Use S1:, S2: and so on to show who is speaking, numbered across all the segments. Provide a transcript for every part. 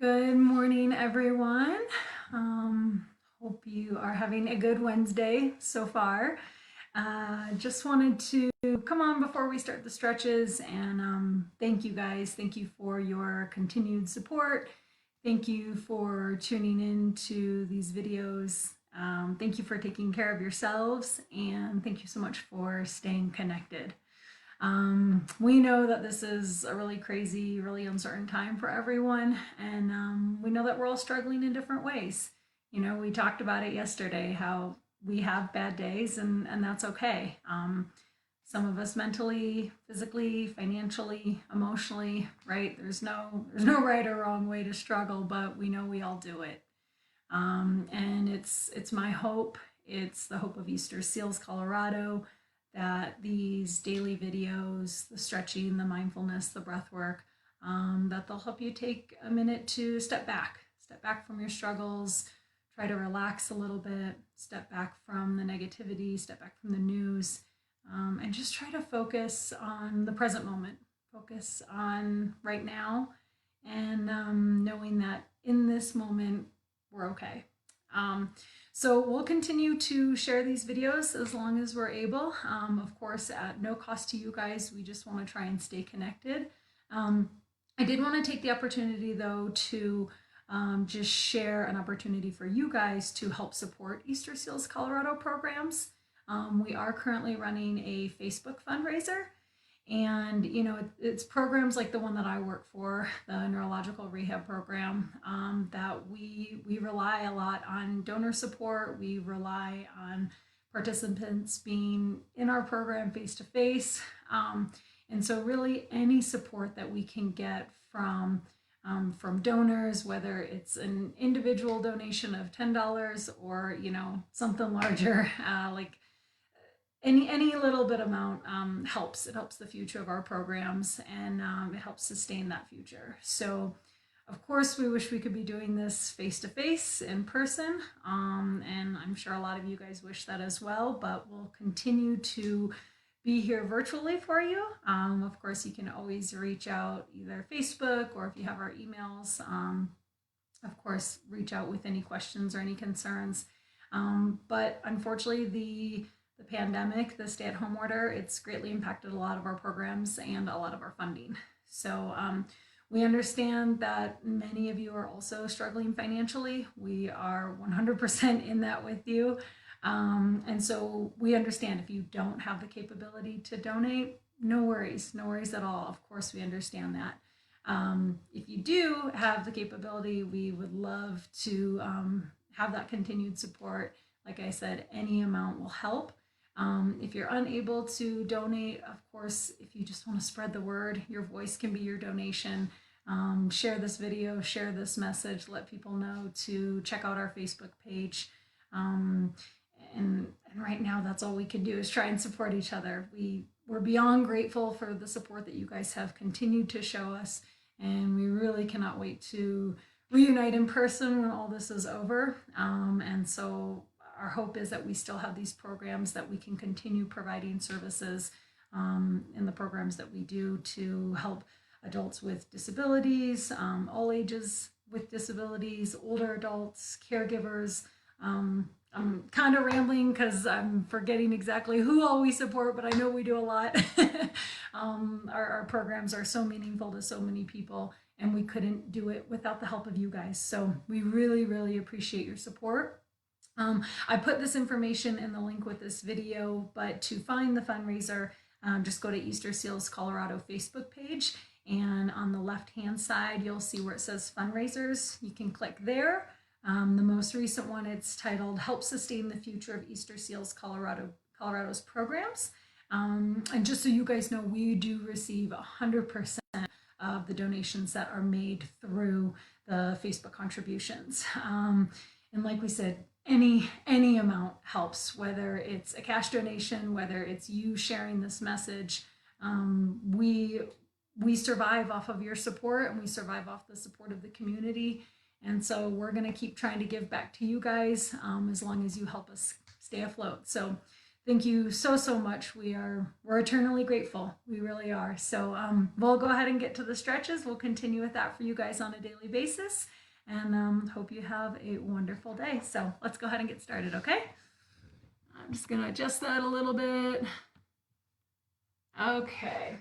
S1: Good morning, everyone. Hope you are having a good Wednesday so far. Just wanted to come on before we start the stretches and thank you guys. Thank you for your continued support. Thank you for tuning in to these videos. Thank you for taking care of yourselves, and thank you so much for staying connected. We know that this is a really crazy, really uncertain time for everyone, and we know that we're all struggling in different ways. You know, we talked about it yesterday how we have bad days, and that's okay. Some of us mentally, physically, financially, emotionally, right? There's no right or wrong way to struggle, but we know we all do it. And it's my hope. It's the hope of Easter Seals, Colorado, that these daily videos, the stretching, the mindfulness, the breath work, that they'll help you take a minute to step back from your struggles, try to relax a little bit, step back from the negativity, step back from the news, and just try to focus on the present moment, focus on right now, and knowing that in this moment, we're okay. So we'll continue to share these videos as long as we're able. Of course, at no cost to you guys. We just want to try and stay connected. I did want to take the opportunity, though, to just share an opportunity for you guys to help support Easter Seals Colorado programs. We are currently running a Facebook fundraiser. And, you know, it's programs like the one that I work for, the neurological rehab program, that we rely a lot on donor support. We rely on participants being in our program face to face. And so really any support that we can get from donors, whether it's an individual donation of $10 or, you know, something larger, like any little bit amount helps. It helps the future of our programs, and it helps sustain that future. So of course we wish we could be doing this face to face in person, and I'm sure a lot of you guys wish that as well, but we'll continue to be here virtually for you. Of course, you can always reach out either Facebook, or if you have our emails, of course, reach out with any questions or any concerns. But unfortunately, the pandemic, the stay-at-home order, it's greatly impacted a lot of our programs and a lot of our funding. So we understand that many of you are also struggling financially. We are 100% in that with you. And so we understand if you don't have the capability to donate, no worries at all. Of course, we understand that. If you do have the capability, we would love to have that continued support. Like I said, any amount will help. If you're unable to donate, of course, if you just want to spread the word, your voice can be your donation. Share this video, share this message, let people know to check out our Facebook page. And right now, that's all we can do is try and support each other. We're beyond grateful for the support that you guys have continued to show us, and we really cannot wait to reunite in person when all this is over. And so our hope is that we still have these programs, that we can continue providing services in the programs that we do to help adults with disabilities, all ages with disabilities, older adults, caregivers. I'm kind of rambling because I'm forgetting exactly who all we support, but I know we do a lot. Our programs are so meaningful to so many people, and we couldn't do it without the help of you guys. So we really, really appreciate your support. I put this information in the link with this video, but to find the fundraiser, just go to Easter Seals Colorado Facebook page, and on the left-hand side, you'll see where it says fundraisers. You can click there. The most recent one, it's titled Help Sustain the Future of Easter Seals Colorado's Programs. And just so you guys know, we do receive 100% of the donations that are made through the Facebook contributions. And like we said, any amount helps, whether it's a cash donation, whether it's you sharing this message. We survive off of your support, and we survive off the support of the community. And so we're going to keep trying to give back to you guys as long as you help us stay afloat. So thank you so, so much. We're eternally grateful. We really are. So we'll go ahead and get to the stretches. We'll continue with that for you guys on a daily basis, and hope you have a wonderful day. So let's go ahead and get started, okay? I'm just gonna adjust that a little bit. Okay.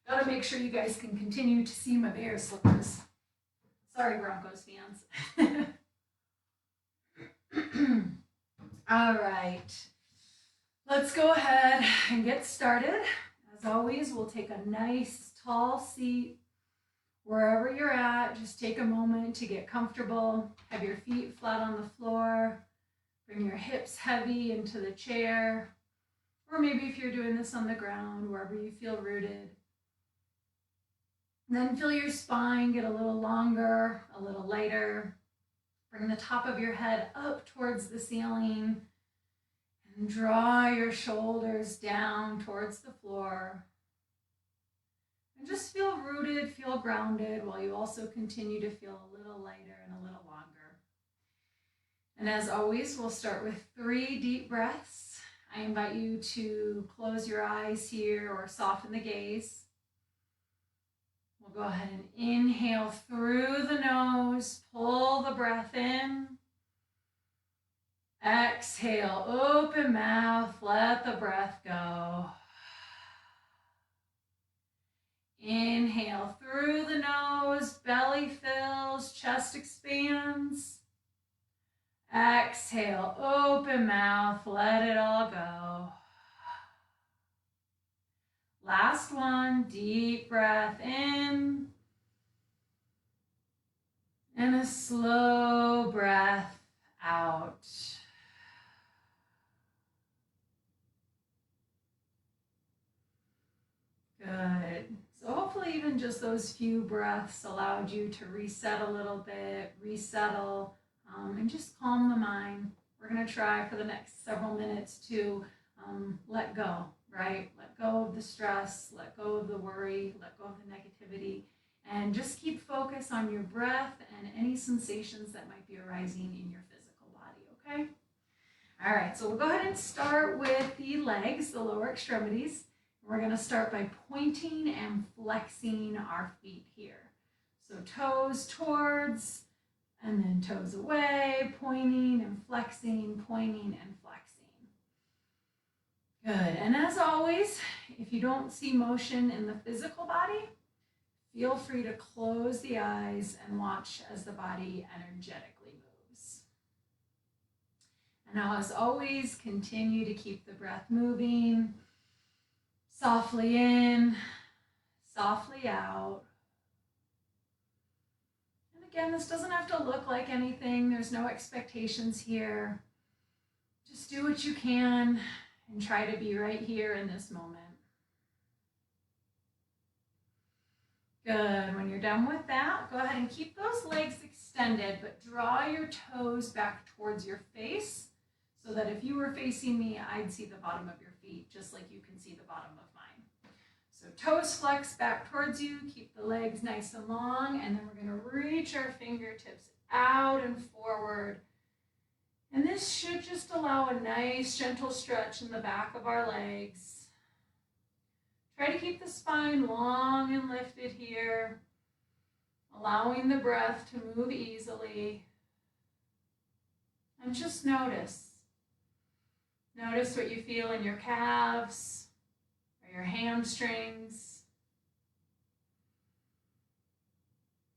S1: Gotta make sure you guys can continue to see my bear slippers. Sorry, Broncos fans. All right. Let's go ahead and get started. As always, we'll take a nice tall seat wherever you're at. Just take a moment to get comfortable. Have your feet flat on the floor. Bring your hips heavy into the chair. Or maybe if you're doing this on the ground, wherever you feel rooted. Then feel your spine get a little longer, a little lighter. Bring the top of your head up towards the ceiling. And draw your shoulders down towards the floor. And just feel rooted, feel grounded, while you also continue to feel a little lighter and a little longer. And as always, we'll start with 3 deep breaths. I invite you to close your eyes here or soften the gaze. We'll go ahead and inhale through the nose, pull the breath in. Exhale, open mouth, let the breath go. Inhale through the nose, belly fills, chest expands. Exhale, open mouth, let it all go. Last one, deep breath in. And a slow breath out. Good. So hopefully even just those few breaths allowed you to reset a little bit, resettle, and just calm the mind. We're going to try for the next several minutes to let go, right? Let go of the stress, let go of the worry, let go of the negativity, and just keep focus on your breath and any sensations that might be arising in your physical body, okay? All right, so we'll go ahead and start with the legs, the lower extremities. We're going to start by pointing and flexing our feet here. So toes towards, and then toes away, pointing and flexing, pointing and flexing. Good. And as always, if you don't see motion in the physical body, feel free to close the eyes and watch as the body energetically moves. And now, as always, continue to keep the breath moving. Softly in, softly out. And again, this doesn't have to look like anything. There's no expectations here. Just do what you can and try to be right here in this moment. Good. When you're done with that, go ahead and keep those legs extended, but draw your toes back towards your face so that if you were facing me, I'd see the bottom of your feet, just like you can see the bottom of mine. So toes flex back towards you, keep the legs nice and long, and then we're going to reach our fingertips out and forward. And this should just allow a nice gentle stretch in the back of our legs. Try to keep the spine long and lifted here, allowing the breath to move easily. And just notice. Notice what you feel in your calves or your hamstrings.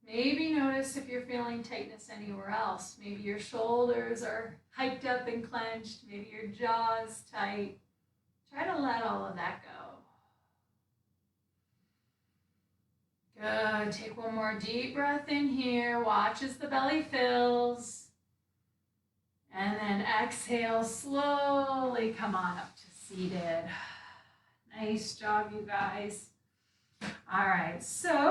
S1: Maybe notice if you're feeling tightness anywhere else. Maybe your shoulders are hyped up and clenched. Maybe your jaw is tight. Try to let all of that go. Good. Take one more deep breath in here. Watch as the belly fills. And then exhale, slowly come on up to seated. Nice job, you guys. All right, so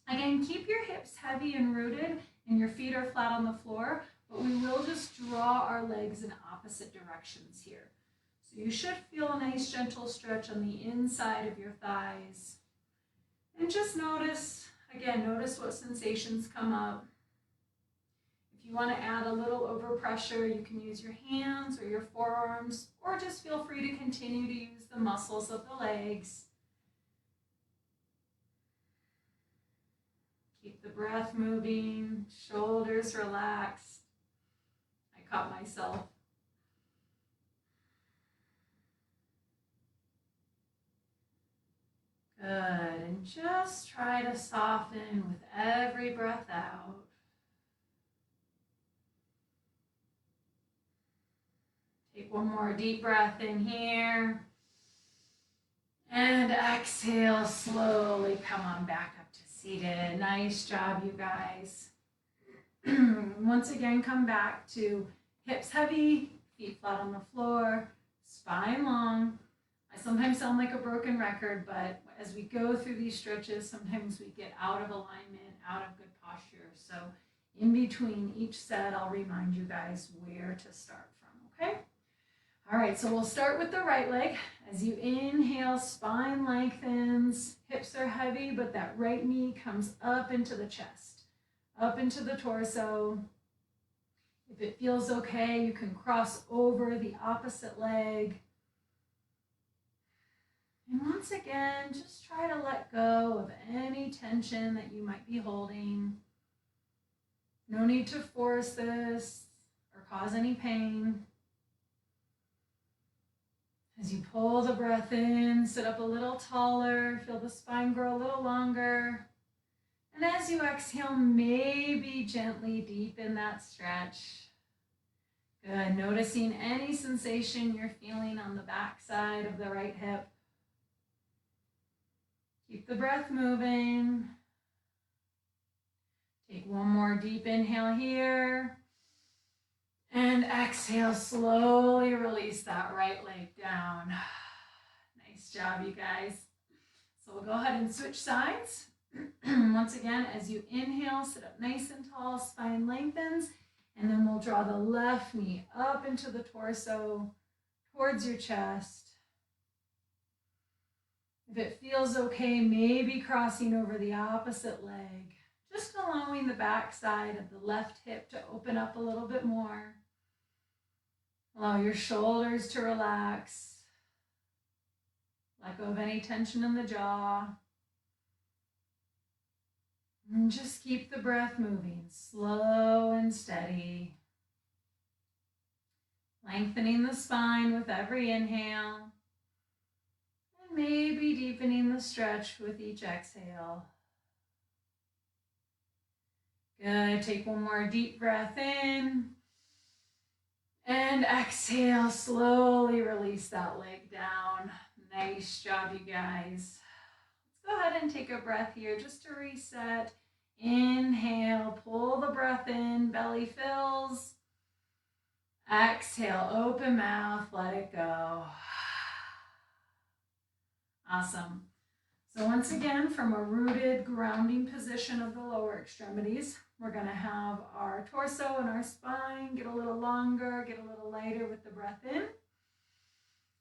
S1: again, keep your hips heavy and rooted and your feet are flat on the floor, but we will just draw our legs in opposite directions here. So you should feel a nice gentle stretch on the inside of your thighs. And just notice, again, notice what sensations come up. If If you want to add a little overpressure, you can use your hands or your forearms, or just feel free to continue to use the muscles of the legs. Keep the breath moving, shoulders relaxed. I caught myself. Good, and just try to soften with every breath out. Take one more deep breath in here. And exhale, slowly come on back up to seated. Nice job, you guys. Once again, come back to hips heavy, feet flat on the floor, spine long. I sometimes sound like a broken record, but as we go through these stretches, sometimes we get out of alignment, out of good posture. So in between each set, I'll remind you guys where to start from, okay? All right, so we'll start with the right leg. As you inhale, spine lengthens, hips are heavy, but that right knee comes up into the chest, up into the torso. If it feels okay, you can cross over the opposite leg. And once again, just try to let go of any tension that you might be holding. No need to force this or cause any pain. As you pull the breath in, sit up a little taller, feel the spine grow a little longer. And as you exhale, maybe gently deepen that stretch. Good, noticing any sensation you're feeling on the back side of the right hip. Keep the breath moving. Take one more deep inhale here. And exhale, slowly release that right leg down. Nice job, you guys. So we'll go ahead and switch sides. Once again, as you inhale, sit up nice and tall, spine lengthens, and then we'll draw the left knee up into the torso, towards your chest. If it feels okay, maybe crossing over the opposite leg, just allowing the back side of the left hip to open up a little bit more. Allow your shoulders to relax. Let go of any tension in the jaw. And just keep the breath moving, slow and steady. Lengthening the spine with every inhale. And maybe deepening the stretch with each exhale. Good, take one more deep breath in. And exhale, slowly release that leg down. Nice job, you guys. Let's go ahead and take a breath here just to reset. Inhale, pull the breath in, belly fills. Exhale, open mouth, let it go. Awesome. So once again, from a rooted grounding position of the lower extremities, we're going to have our torso and our spine get a little longer, get a little lighter with the breath in.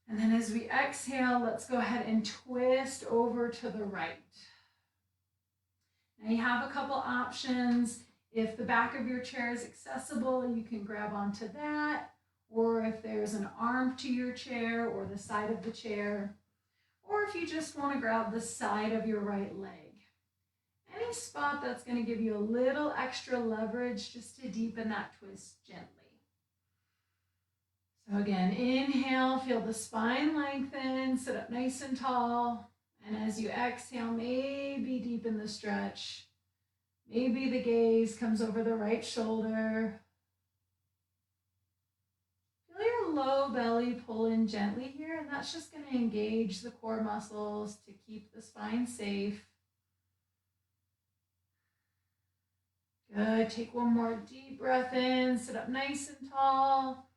S1: And then as we exhale, let's go ahead and twist over to the right. Now you have a couple options. If the back of your chair is accessible, you can grab onto that. Or if there's an arm to your chair or the side of the chair. Or if you just want to grab the side of your right leg. Any spot that's going to give you a little extra leverage just to deepen that twist gently. So again, inhale, feel the spine lengthen, sit up nice and tall. And as you exhale, maybe deepen the stretch. Maybe the gaze comes over the right shoulder. Feel your low belly pull in gently here, and that's just going to engage the core muscles to keep the spine safe. Good, take one more deep breath in, sit up nice and tall.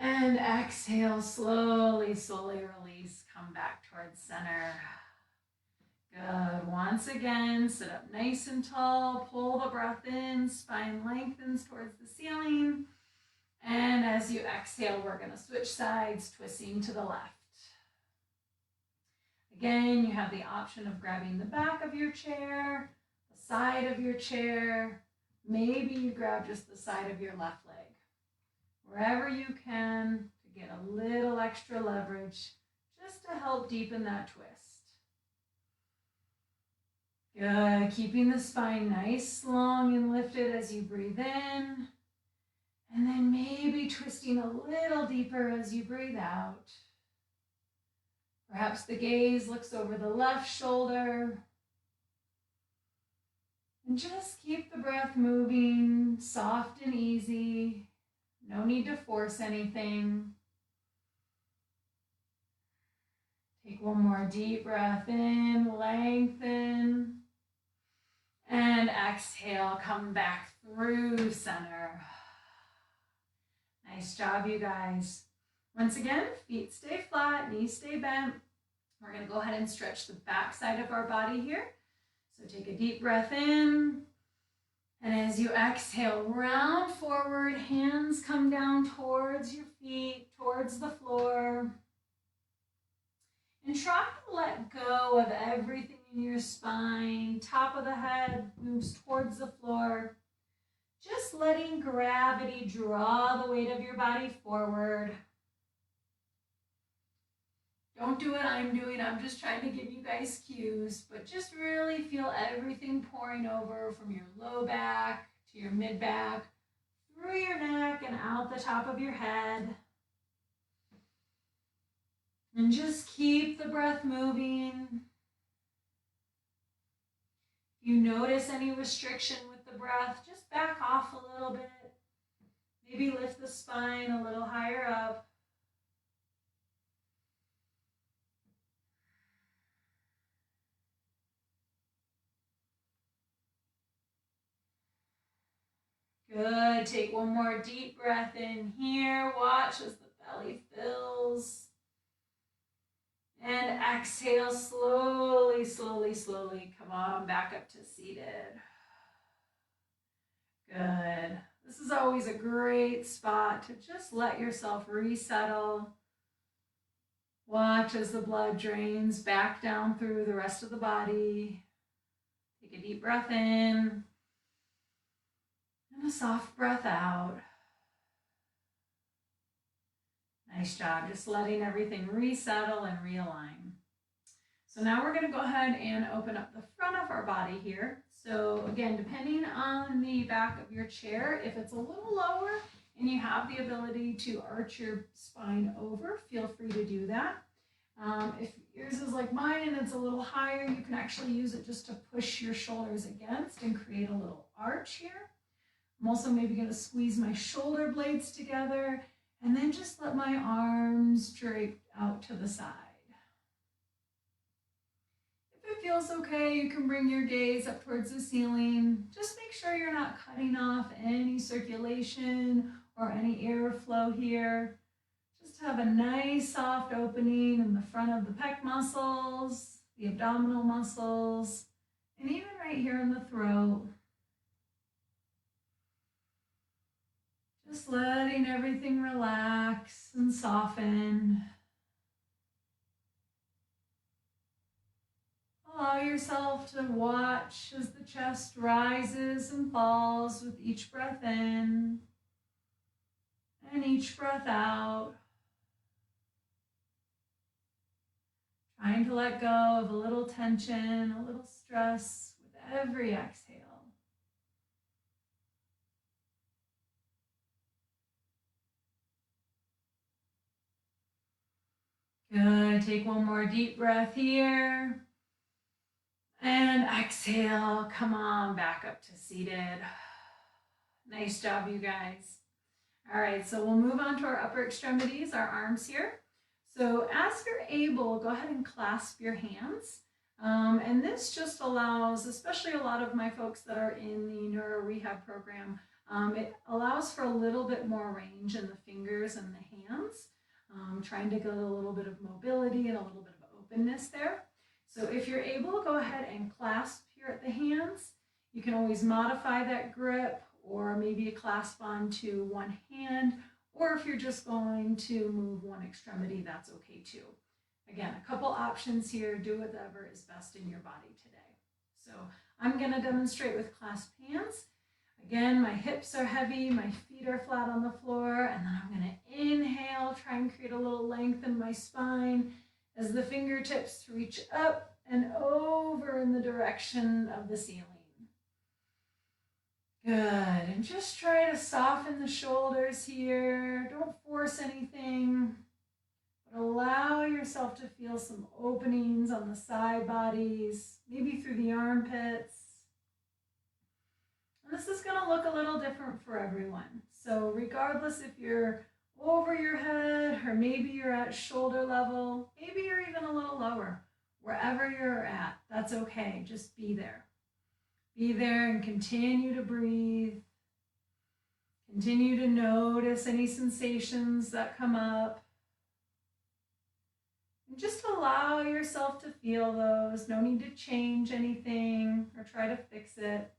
S1: And exhale, slowly, slowly release, come back towards center. Good, once again, sit up nice and tall, pull the breath in, spine lengthens towards the ceiling. And as you exhale, we're going to switch sides, twisting to the left. Again, you have the option of grabbing the back of your chair, the side of your chair, Maybe you grab just the side of your left leg. Wherever you can to get a little extra leverage, just to help deepen that twist. Good, keeping the spine nice, long, and lifted as you breathe in. And then maybe twisting a little deeper as you breathe out. Perhaps the gaze looks over the left shoulder. And just keep the breath moving, soft and easy. No need to force anything. Take one more deep breath in, lengthen. And exhale, come back through center. Nice job, you guys. Once again, feet stay flat, knees stay bent. We're going to go ahead and stretch the back side of our body here. So take a deep breath in. And as you exhale, round forward, hands come down towards your feet, towards the floor. And try to let go of everything in your spine. Top of the head moves towards the floor. Just letting gravity draw the weight of your body forward. Don't do what I'm doing. I'm just trying to give you guys cues, but just really feel everything pouring over from your low back to your mid back, through your neck and out the top of your head. And just keep the breath moving. If you notice any restriction with the breath, just back off a little bit. Maybe lift the spine a little higher up. Good. Take one more deep breath in here. Watch as the belly fills. And exhale slowly, slowly, slowly. Come on, back up to seated. Good. This is always a great spot to just let yourself resettle. Watch as the blood drains back down through the rest of the body. Take a deep breath in. And a soft breath out. Nice job, just letting everything resettle and realign. So now we're going to go ahead and open up the front of our body here. So again, depending on the back of your chair, if it's a little lower and you have the ability to arch your spine over, feel free to do that. If yours is like mine and it's a little higher, you can actually use it just to push your shoulders against and create a little arch here. I'm also maybe going to squeeze my shoulder blades together and then just let my arms drape out to the side. If it feels okay, you can bring your gaze up towards the ceiling. Just make sure you're not cutting off any circulation or any airflow here. Just have a nice soft opening in the front of the pec muscles, the abdominal muscles, and even right here in the throat. Just letting everything relax and soften. Allow yourself to watch as the chest rises and falls with each breath in and each breath out. Trying to let go of a little tension, a little stress with every exhale. Good. Take one more deep breath here. And exhale. Come on, back up to seated. Nice job, you guys. All right, so we'll move on to our upper extremities, our arms here. So as you're able, go ahead and clasp your hands. And this just allows, especially a lot of my folks that are in the neuro rehab program, it allows for a little bit more range in the fingers and the hands. Trying to get a little bit of mobility and a little bit of openness there. So if you're able, go ahead and clasp here at the hands. You can always modify that grip or maybe a clasp onto one hand, or if you're just going to move one extremity, that's okay too. Again, a couple options here. Do whatever is best in your body today. So I'm going to demonstrate with clasped hands. Again, my hips are heavy, my feet are flat on the floor, and then I'm going to inhale, try and create a little length in my spine as the fingertips reach up and over in the direction of the ceiling. Good, and just try to soften the shoulders here. Don't force anything, but allow yourself to feel some openings on the side bodies, maybe through the armpits. And this is going to look a little different for everyone. So regardless if you're over your head or maybe you're at shoulder level, maybe you're even a little lower, wherever you're at, that's okay. Just be there. Be there and continue to breathe. Continue to notice any sensations that come up. And just allow yourself to feel those. No need to change anything or try to fix it.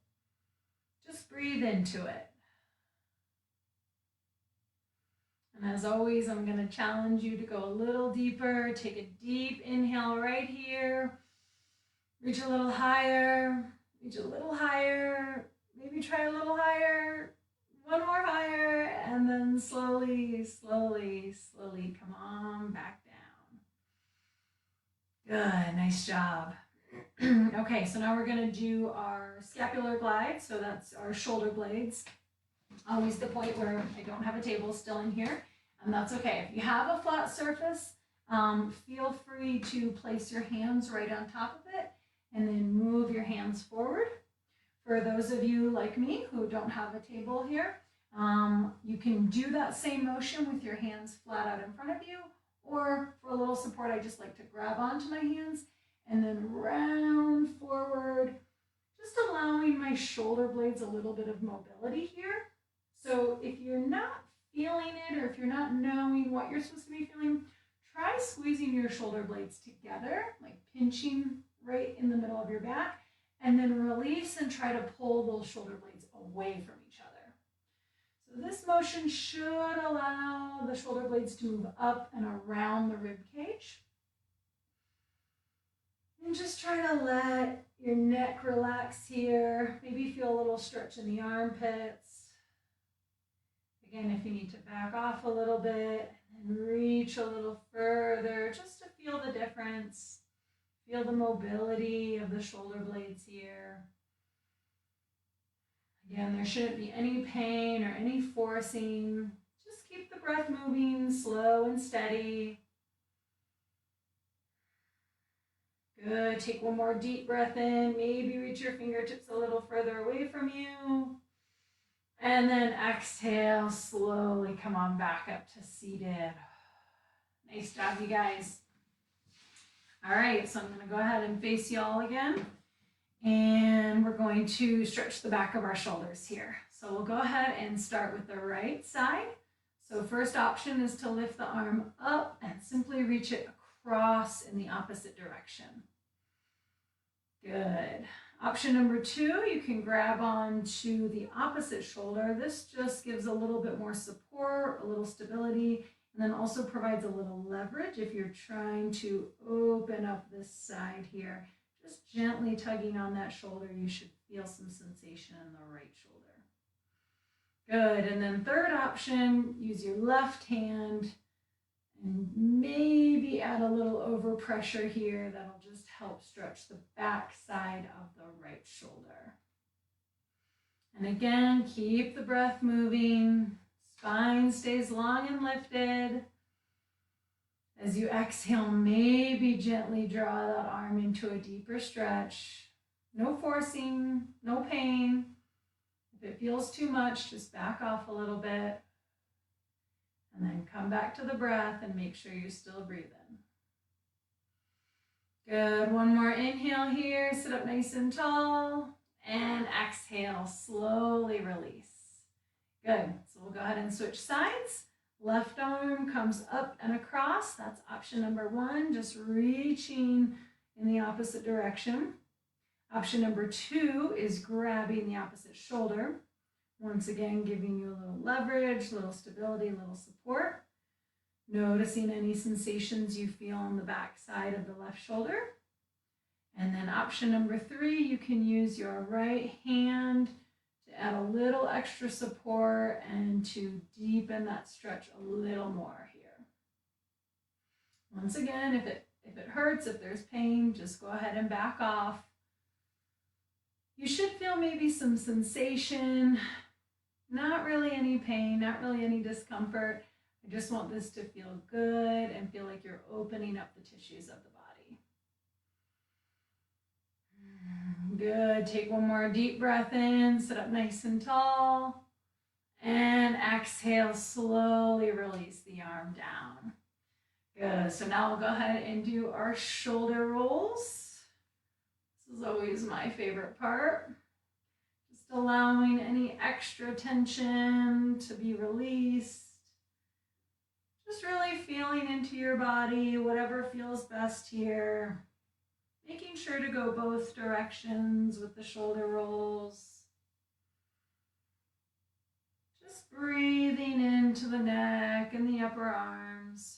S1: Just breathe into it. And as always, I'm going to challenge you to go a little deeper. Take a deep inhale right here. Reach a little higher. Reach a little higher. Maybe try a little higher. One more higher. And then slowly, slowly, slowly come on back down. Good. Nice job. Okay, so now we're going to do our scapular glide. So that's our shoulder blades. Always the point where I don't have a table still in here. And that's okay. If you have a flat surface, feel free to place your hands right on top of it and then move your hands forward. For those of you like me who don't have a table here, you can do that same motion with your hands flat out in front of you, or for a little support, I just like to grab onto my hands and then round forward, just allowing my shoulder blades a little bit of mobility here. So if you're not feeling it, or if you're not knowing what you're supposed to be feeling, try squeezing your shoulder blades together, like pinching right in the middle of your back, and then release and try to pull those shoulder blades away from each other. So this motion should allow the shoulder blades to move up and around the rib cage. And just try to let your neck relax here. Maybe feel a little stretch in the armpits. Again, if you need to back off a little bit and reach a little further, just to feel the difference. Feel the mobility of the shoulder blades here. Again, there shouldn't be any pain or any forcing. Just keep the breath moving slow and steady. Good. Take one more deep breath in. Maybe reach your fingertips a little further away from you. And then exhale, slowly come on back up to seated. Nice job, you guys. All right, so I'm going to go ahead and face y'all again. And we're going to stretch the back of our shoulders here. So we'll go ahead and start with the right side. So first option is to lift the arm up and simply reach it across in the opposite direction. Good. Option number 2, you can grab onto the opposite shoulder. This just gives a little bit more support, a little stability, and then also provides a little leverage if you're trying to open up this side here. Just gently tugging on that shoulder, you should feel some sensation in the right shoulder. Good, and then third option, use your left hand and maybe add a little overpressure here. That'll just help stretch the back side of the right shoulder. And again, keep the breath moving. Spine stays long and lifted. As you exhale, maybe gently draw that arm into a deeper stretch. No forcing, no pain. If it feels too much, just back off a little bit. And then come back to the breath and make sure you're still breathing. Good. One more inhale here. Sit up nice and tall. And exhale. Slowly release. Good. So we'll go ahead and switch sides. Left arm comes up and across. That's option number 1. Just reaching in the opposite direction. Option number 2 is grabbing the opposite shoulder. Once again, giving you a little leverage, a little stability, a little support. Noticing any sensations you feel on the back side of the left shoulder. And then option number 3, you can use your right hand to add a little extra support and to deepen that stretch a little more here. Once again, if it hurts, if there's pain, just go ahead and back off. You should feel maybe some sensation, not really any pain, not really any discomfort. I just want this to feel good and feel like you're opening up the tissues of the body. Good. Take one more deep breath in, sit up nice and tall, and exhale, slowly release the arm down. Good. So now we'll go ahead and do our shoulder rolls. This is always my favorite part. Just allowing any extra tension to be released. Just really feeling into your body, whatever feels best here. Making sure to go both directions with the shoulder rolls. Just breathing into the neck and the upper arms.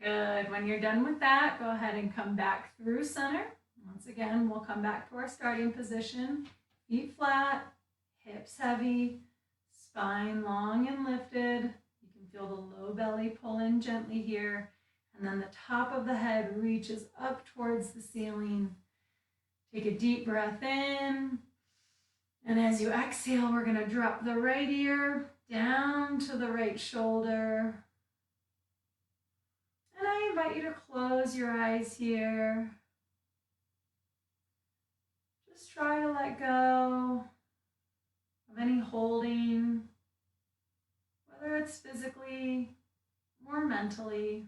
S1: Good. When you're done with that, go ahead and come back through center. Once again, we'll come back to our starting position. Feet flat, hips heavy, spine long and lifted. You can feel the low belly pull in gently here. And then the top of the head reaches up towards the ceiling. Take a deep breath in. And as you exhale, we're going to drop the right ear down to the right shoulder. And I invite you to close your eyes here. Just try to let go of any holding, whether it's physically or mentally.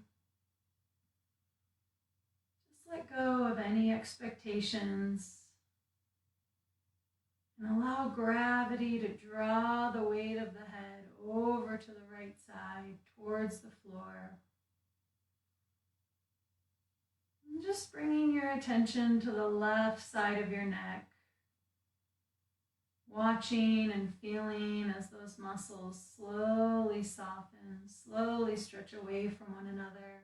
S1: Just let go of any expectations and allow gravity to draw the weight of the head over to the right side towards the floor. And just bringing your attention to the left side of your neck, watching and feeling as those muscles slowly soften, slowly stretch away from one another.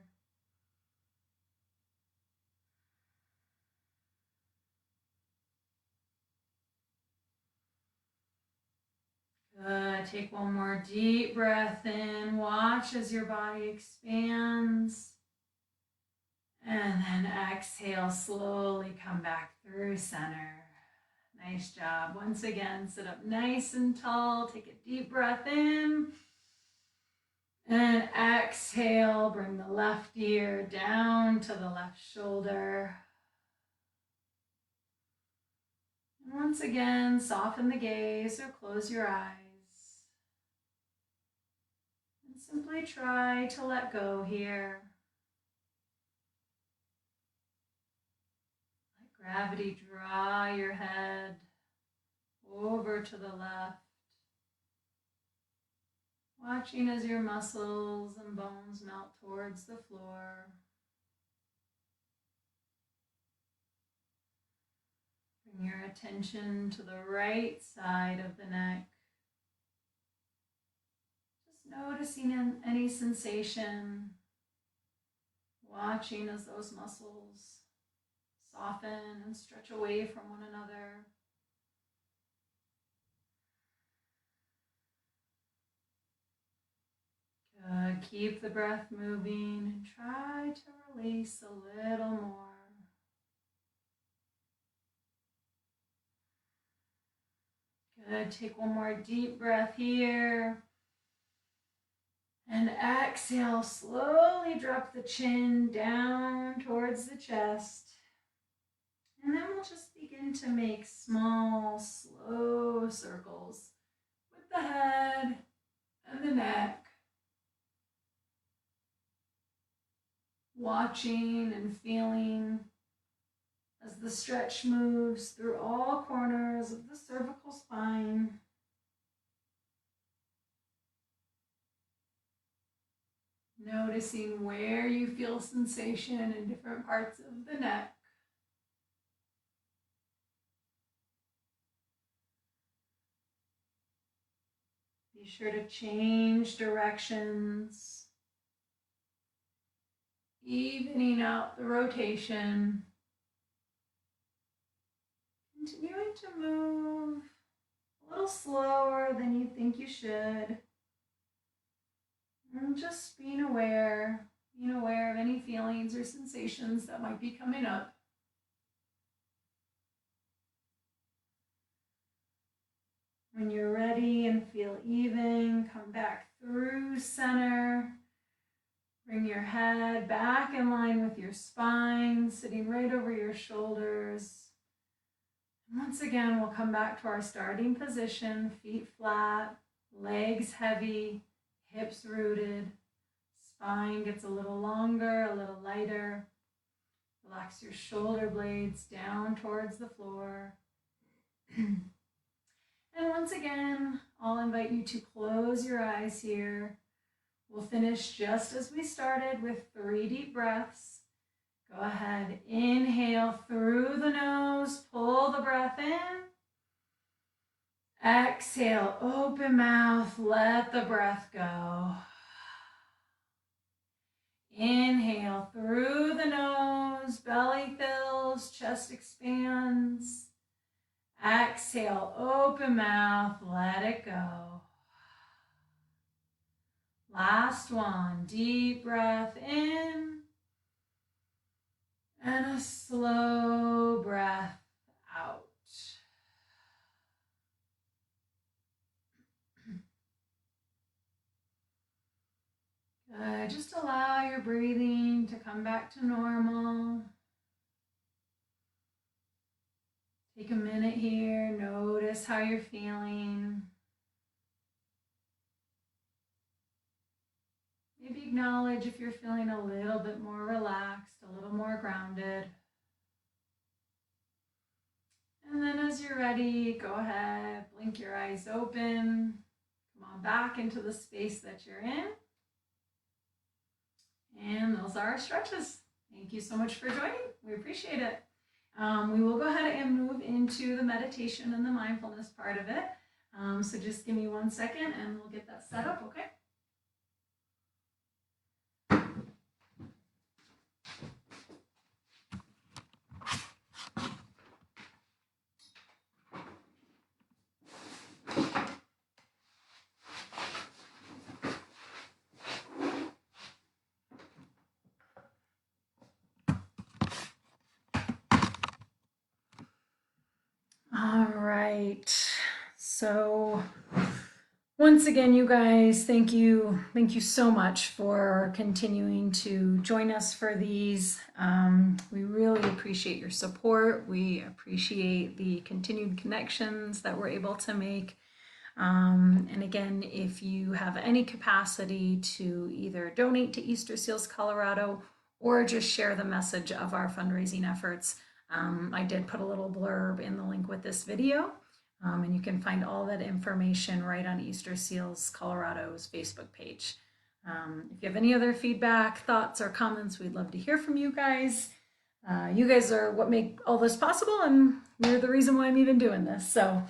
S1: Good. Take one more deep breath in. Watch as your body expands. And then exhale, slowly come back through center. Nice job. Once again, sit up nice and tall. Take a deep breath in. And exhale, bring the left ear down to the left shoulder. And once again, soften the gaze or close your eyes. And simply try to let go here. Let gravity draw your head over to the left. Watching as your muscles and bones melt towards the floor. Bring your attention to the right side of the neck. Just noticing any sensation. Watching as those muscles soften and stretch away from one another. Good. Keep the breath moving and try to release a little more. Good. Take one more deep breath here. And exhale, slowly drop the chin down towards the chest. And then we'll just begin to make small, slow circles with the head and the neck. Watching and feeling as the stretch moves through all corners of the cervical spine. Noticing where you feel sensation in different parts of the neck. Be sure to change directions, evening out the rotation. Continuing to move a little slower than you think you should. And just being aware of any feelings or sensations that might be coming up. When you're ready and feel even, come back through center. Bring your head back in line with your spine, sitting right over your shoulders. And once again, we'll come back to our starting position, feet flat, legs heavy, hips rooted. Spine gets a little longer, a little lighter. Relax your shoulder blades down towards the floor. And once again, I'll invite you to close your eyes here. We'll finish just as we started with 3 deep breaths. Go ahead, inhale through the nose, pull the breath in. Exhale, open mouth, let the breath go. Inhale through the nose, belly fills, chest expands. Exhale, open mouth, let it go. Last one, deep breath in and a slow breath out. Good. Just allow your breathing to come back to normal. Take a minute here, notice how you're feeling. Maybe acknowledge if you're feeling a little bit more relaxed, a little more grounded. And then as you're ready, go ahead, blink your eyes open. Come on back into the space that you're in. And those are our stretches. Thank you so much for joining. We appreciate it. We will go ahead and move into the meditation and the mindfulness part of it. So just give me 1 second and we'll get that set up, okay? All right, so once again, you guys, thank you so much for continuing to join us for these. We really appreciate your support. We appreciate the continued connections that we're able to make. And again, if you have any capacity to either donate to Easter Seals Colorado or just share the message of our fundraising efforts, I did put a little blurb in the link with this video, and you can find all that information right on Easter Seals Colorado's Facebook page. If you have any other feedback, thoughts, or comments, we'd love to hear from you guys. You guys are what make all this possible, and you're the reason why I'm even doing this. So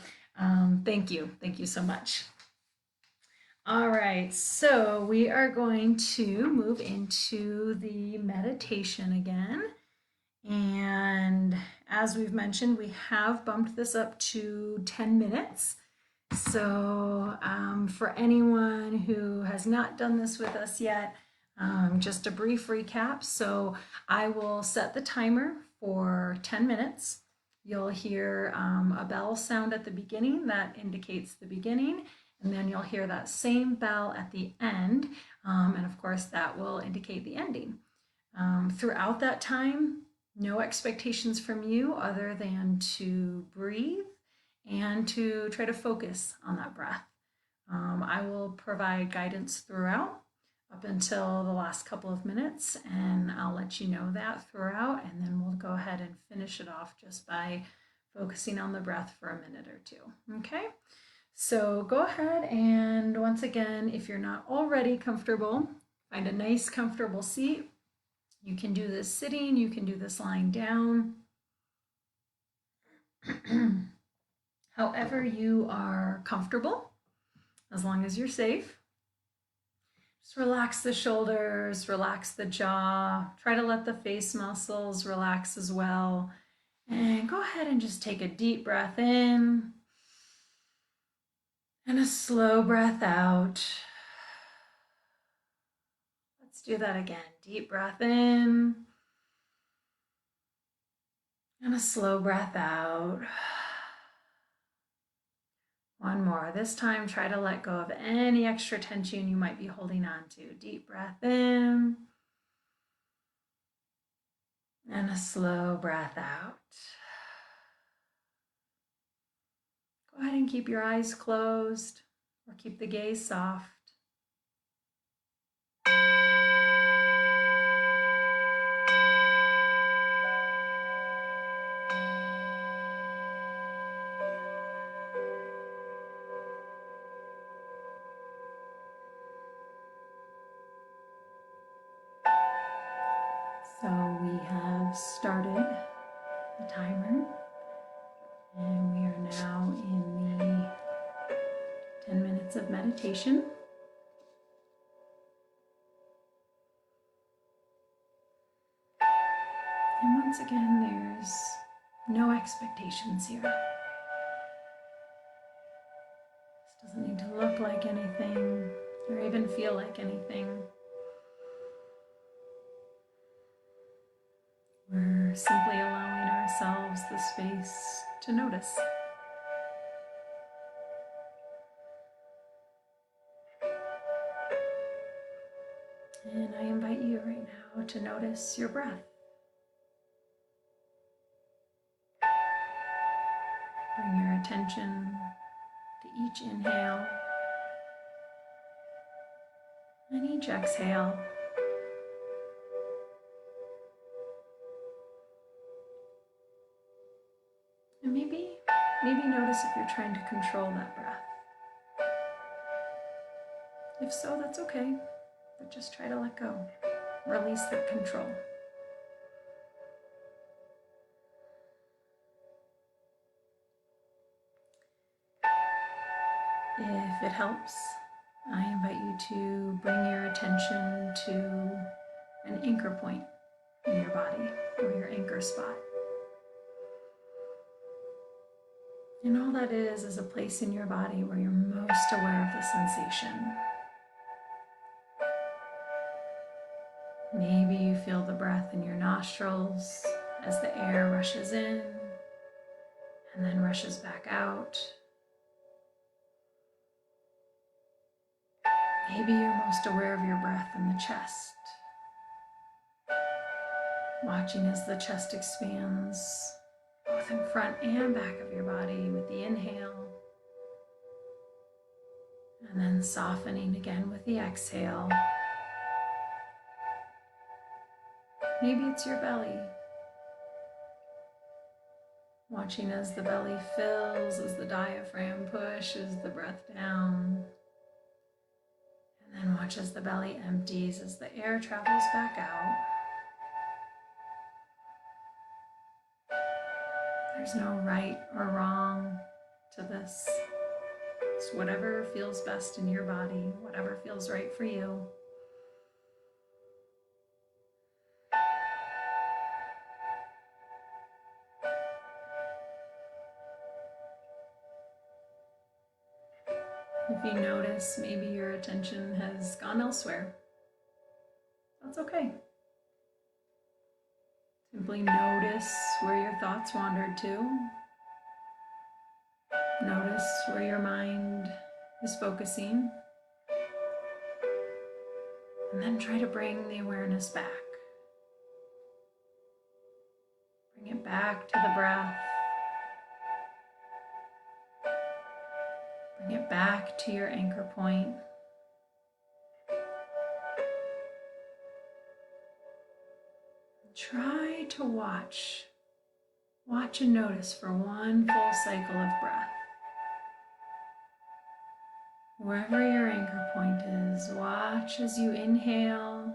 S1: thank you so much. All right, so we are going to move into the meditation again. And as we've mentioned, we have bumped this up to 10 minutes. So for anyone who has not done this with us yet, just a brief recap. So I will set the timer for 10 minutes. You'll hear a bell sound at the beginning that indicates the beginning, and then you'll hear that same bell at the end, and of course that will indicate the ending. Throughout that time, no expectations from you other than to breathe and to try to focus on that breath. I will provide guidance throughout up until the last couple of minutes, and I'll let you know that throughout, and then we'll go ahead and finish it off just by focusing on the breath for a minute or two. Okay, so go ahead and once again, if you're not already comfortable, find a nice comfortable seat. You can do this sitting, you can do this lying down. However you are comfortable, as long as you're safe. Just relax the shoulders, relax the jaw, try to let the face muscles relax as well. And go ahead and just take a deep breath in and a slow breath out. Let's do that again. Deep breath in and a slow breath out. One more. This time, try to let go of any extra tension you might be holding on to. Deep breath in and a slow breath out. Go ahead and keep your eyes closed or keep the gaze soft. So we have started the timer, and we are now in the 10 minutes of meditation. And once again, there's no expectations here. This doesn't need to look like anything or even feel like anything. We're simply allowing ourselves the space to notice. And I invite you right now to notice your breath. Bring your attention to each inhale and each exhale. And maybe notice if you're trying to control that breath. If so, that's okay, but just try to let go. Release that control. If it helps, I invite you to bring your attention to an anchor point in your body or your anchor spot. And all that is a place in your body where you're most aware of the sensation. Maybe you feel the breath in your nostrils as the air rushes in and then rushes back out. Maybe you're most aware of your breath in the chest, watching as the chest expands both in front and back of your body with the inhale, and then softening again with the exhale. Maybe it's your belly, watching as the belly fills, as the diaphragm pushes the breath down, and then watch as the belly empties as the air travels back out. There's no right or wrong to this. It's whatever feels best in your body, whatever feels right for you. If you notice maybe your attention has gone elsewhere, that's okay. Simply notice where your thoughts wandered to. Notice where your mind is focusing. And then try to bring the awareness back. Bring it back to the breath. Bring it back to your anchor point. Try to watch and notice for one full cycle of breath. Wherever your anchor point is, watch as you inhale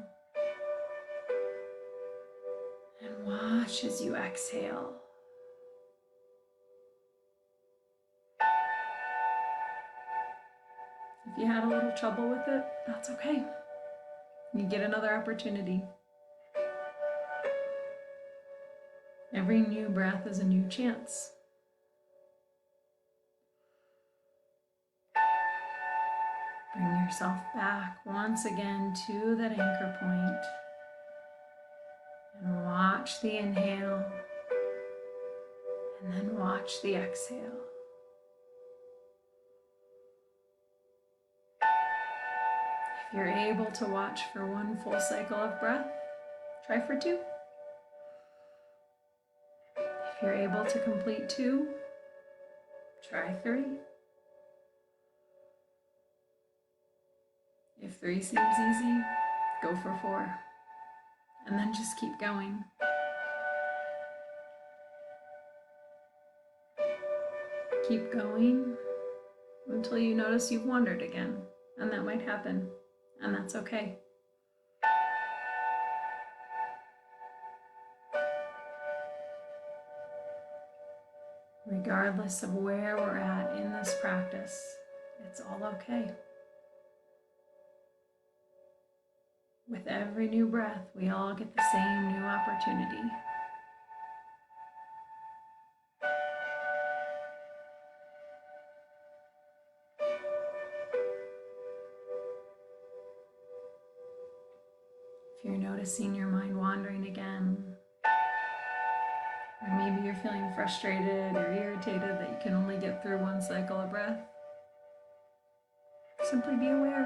S1: and watch as you exhale. If you had a little trouble with it, that's okay. You get another opportunity. Every new breath is a new chance. Bring yourself back once again to that anchor point and watch the inhale and then watch the exhale. If you're able to watch for one full cycle of breath, try for 2. If you're able to complete 2, try 3. If 3 seems easy, go for 4. And then just keep going. Keep going until you notice you've wandered again. And that might happen. And that's okay. Regardless of where we're at in this practice, it's all okay. With every new breath, we all get the same new opportunity. If you're noticing your mind wandering again, or maybe you're feeling frustrated or irritated that you can only get through one cycle of breath, simply be aware.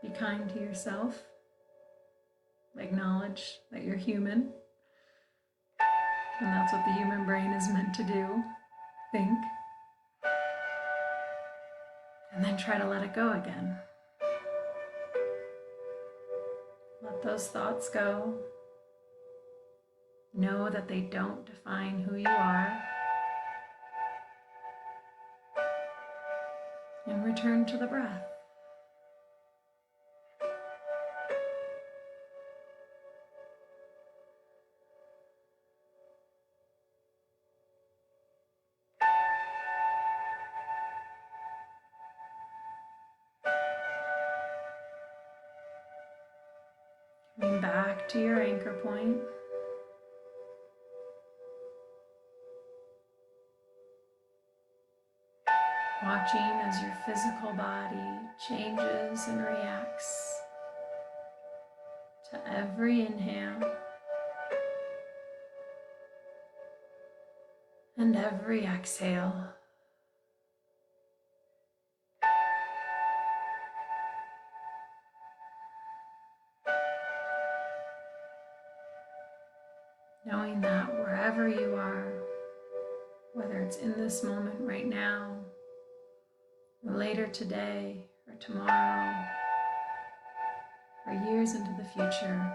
S1: Be kind to yourself. Acknowledge that you're human. And that's what the human brain is meant to do. Think. And then try to let it go again. Let those thoughts go. Know that they don't define who you are. And return to the breath. Coming back to your anchor point. Watching as your physical body changes and reacts to every inhale and every exhale. Knowing that wherever you are, whether it's in this moment right now, or later today, or tomorrow, or years into the future,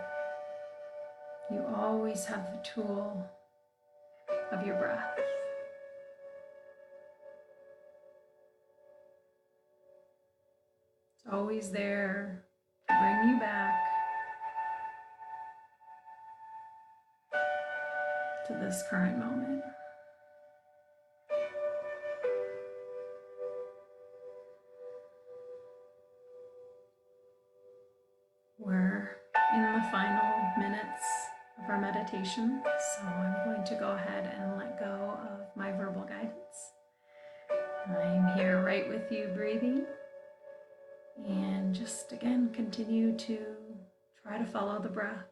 S1: you always have the tool of your breath. It's always there to bring you back to this current moment. We're in the final minutes of our meditation, so I'm going to go ahead and let go of my verbal guidance. I'm here right with you breathing, and just again continue to try to follow the breath.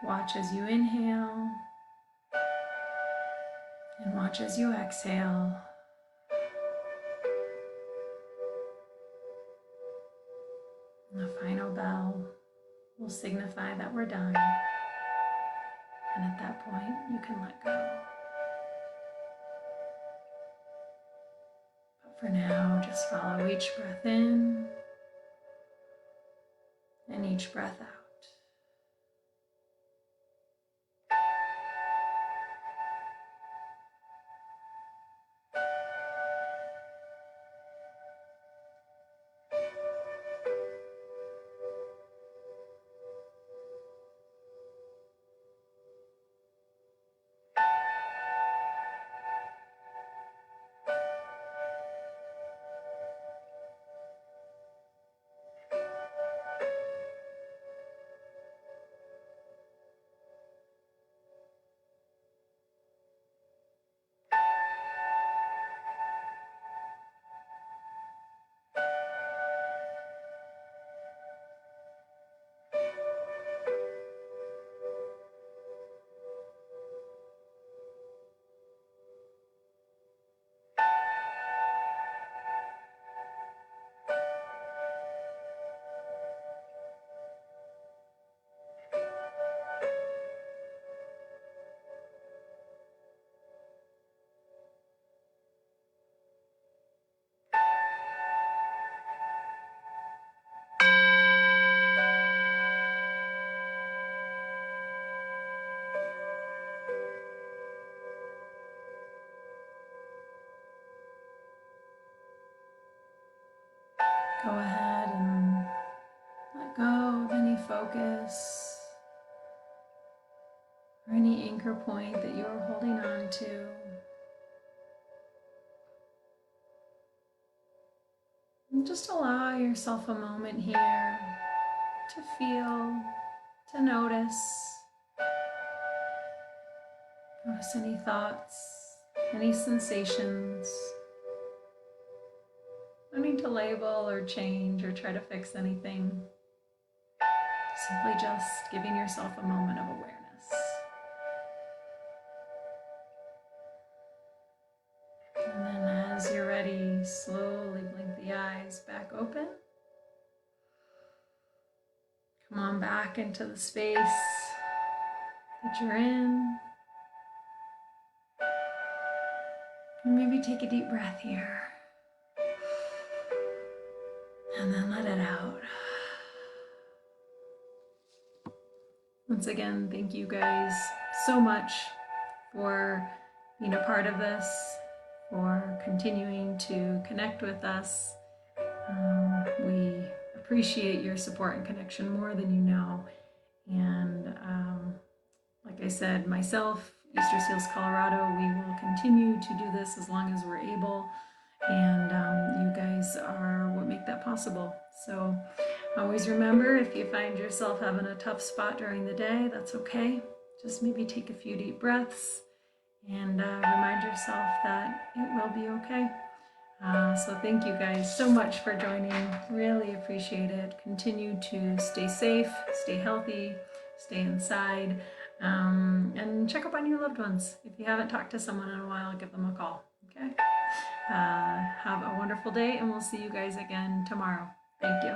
S1: Watch as you inhale and watch as you exhale. And the final bell will signify that we're done. And at that point, you can let go. But for now, just follow each breath in and each breath out. go ahead and let go of any focus or any anchor point that you are holding on to. And just allow yourself a moment here to feel, to notice. Notice any thoughts, any sensations. No need to label or change or try to fix anything. Simply just giving yourself a moment of awareness. And then as you're ready, slowly blink the eyes back open. Come on back into the space that you're in. And maybe take a deep breath here. And then let it out. Once again, thank you guys so much for being a part of this, for continuing to connect with us. We appreciate your support and connection more than you know. And like I said, myself, Easter Seals Colorado, we will continue to do this as long as we're able. And you guys are what make that possible. So always remember, if you find yourself having a tough spot during the day, that's okay. Just maybe take a few deep breaths and remind yourself that it will be okay. So thank you guys so much for joining. Really appreciate it. Continue to stay safe, stay healthy, stay inside, and check up on your loved ones. If you haven't talked to someone in a while, give them a call, okay? Have a wonderful day, and we'll see you guys again tomorrow. Thank you.